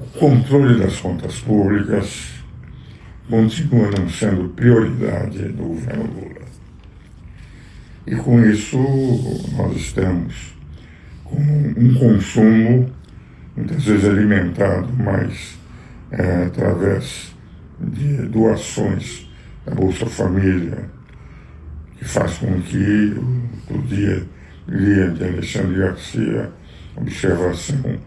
o controle das contas públicas continua não sendo prioridade do governo Lula. E com isso nós estamos com um consumo, muitas vezes alimentado mais através de doações da Bolsa Família, que faz com que, outro dia, lia de Alexandre Garcia, observação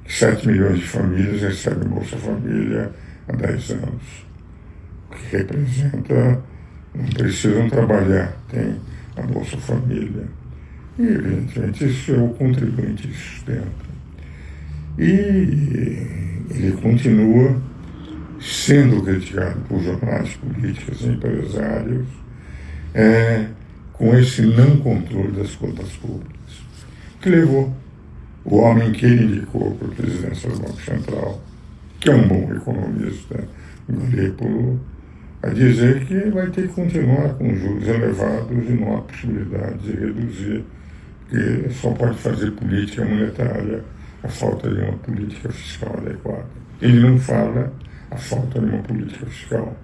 que 7 milhões de famílias recebem Bolsa Família há 10 anos, o que representa, não precisam trabalhar, tem a Bolsa Família. E, evidentemente, isso é o contribuinte que sustenta. E ele continua sendo criticado por jornais políticos e empresários com esse não controle das contas públicas, que levou o homem que ele indicou para a presidência do Banco Central, que é um bom economista, Galípolo, a dizer que vai ter que continuar com juros elevados e não há possibilidade de reduzir, porque só pode fazer política monetária a falta de uma política fiscal adequada. Ele não fala a falta de uma política fiscal,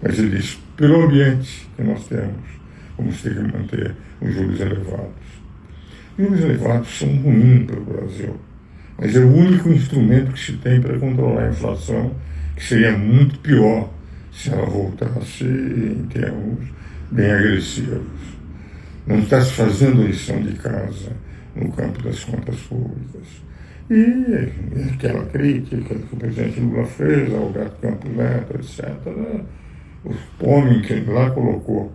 mas ele diz, pelo ambiente que nós temos, vamos ter que manter os juros elevados. Os juros elevados são ruins para o Brasil, mas é o único instrumento que se tem para controlar a inflação, que seria muito pior se ela voltasse em termos bem agressivos. Não está se fazendo lição de casa no campo das contas públicas. E aquela crítica que o presidente Lula fez ao Alberto Campos Neto, etc., o homem que ele lá colocou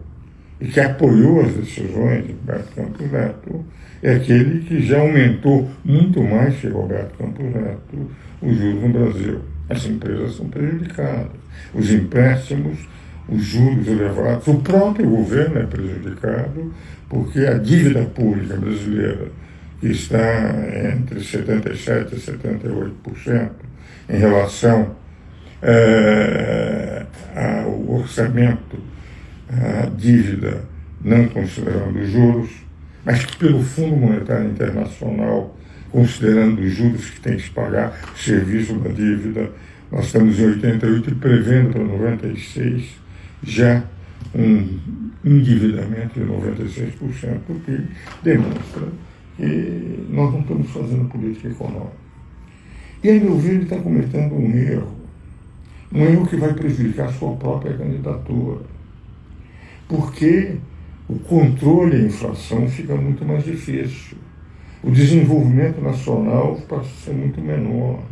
e que apoiou as decisões de Alberto Campos Neto é aquele que já aumentou muito mais que Alberto Campos Neto os juros no Brasil. As empresas são prejudicadas, os empréstimos, os juros elevados, o próprio governo é prejudicado porque a dívida pública brasileira, que está entre 77% e 78% em relação ao orçamento, a dívida não considerando os juros, mas que pelo Fundo Monetário Internacional, considerando os juros que tem que se pagar, o serviço da dívida, nós estamos em 88 e prevendo para 96 já um endividamento de 96%, o que demonstra que nós não estamos fazendo política econômica. E aí, meu ver, ele está cometendo um erro que vai prejudicar a sua própria candidatura, porque o controle da inflação fica muito mais difícil, o desenvolvimento nacional passa a ser muito menor.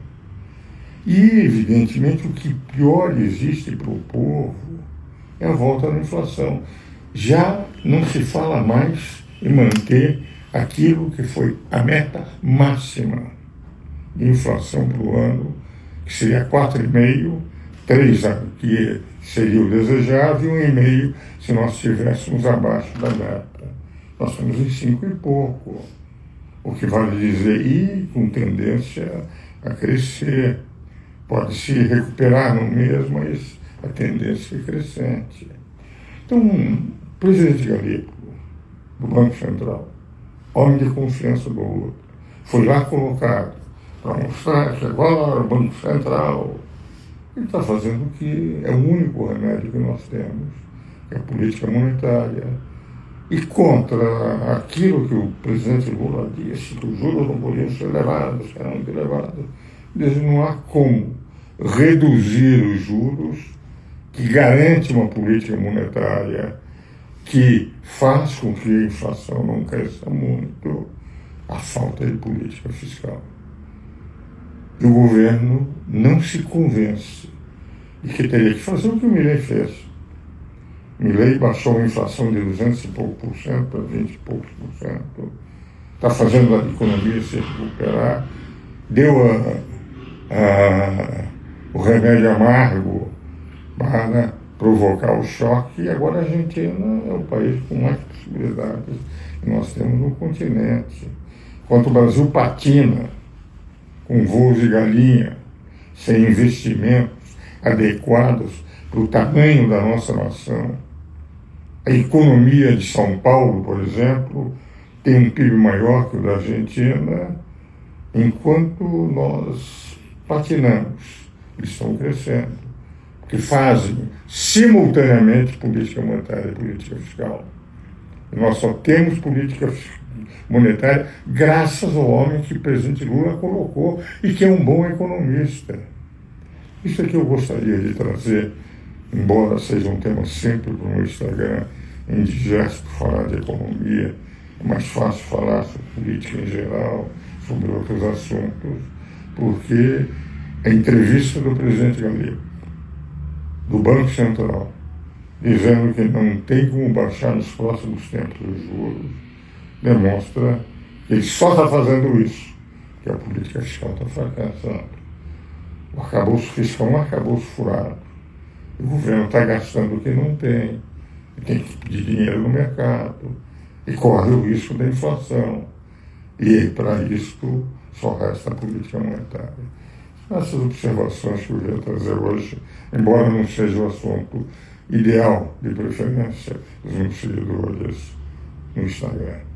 E, evidentemente, o que pior existe para o povo é a volta da inflação. Já não se fala mais em manter aquilo que foi a meta máxima de inflação para o ano, que seria 4,5%, 3% que seria o desejável, e 1,5% se nós estivéssemos abaixo da meta. Nós estamos em 5 e pouco, o que vale dizer, e com tendência a crescer. Pode se recuperar no mês, mas a tendência é crescente. Então, o presidente Galípolo, do Banco Central, homem de confiança do Lula, foi lá colocado para mostrar que agora o Banco Central ele está fazendo o que é o único remédio que nós temos, que é a política monetária, e contra aquilo que o presidente Lula disse, que os juros não podiam ser elevados, que eram muito elevados. Não há como reduzir os juros que garante uma política monetária que faz com que a inflação não cresça muito, a falta de política fiscal. E o governo não se convence de que teria que fazer o que o Milei fez. Milei baixou a inflação de 200 e pouco por cento para 20 e poucos por cento. Está fazendo a economia se recuperar, deu o remédio amargo para provocar o choque, e agora a Argentina é o país com mais possibilidades que nós temos no continente. Enquanto o Brasil patina com voos de galinha, sem investimentos adequados para o tamanho da nossa nação. A economia de São Paulo, por exemplo, tem um PIB maior que o da Argentina, enquanto nós patinamos. Eles estão crescendo, porque fazem simultaneamente política monetária e política fiscal. E nós só temos política monetária graças ao homem que o presidente Lula colocou e que é um bom economista. Isso é que eu gostaria de trazer, embora seja um tema sempre para o meu Instagram indigesto falar de economia, é mais fácil falar sobre política em geral, sobre outros assuntos, porque a entrevista do presidente Galego, do Banco Central, dizendo que não tem como baixar nos próximos tempos os juros, demonstra que ele só está fazendo isso, que a política fiscal está fracassando. O arcabouço fiscal é um arcabouço furado. O governo está gastando o que não tem que pedir dinheiro no mercado, e corre o risco da inflação. E para isso só resta a política monetária. Essas observações que eu ia trazer hoje, embora não seja o assunto ideal de preferência dos meus seguidores no Instagram.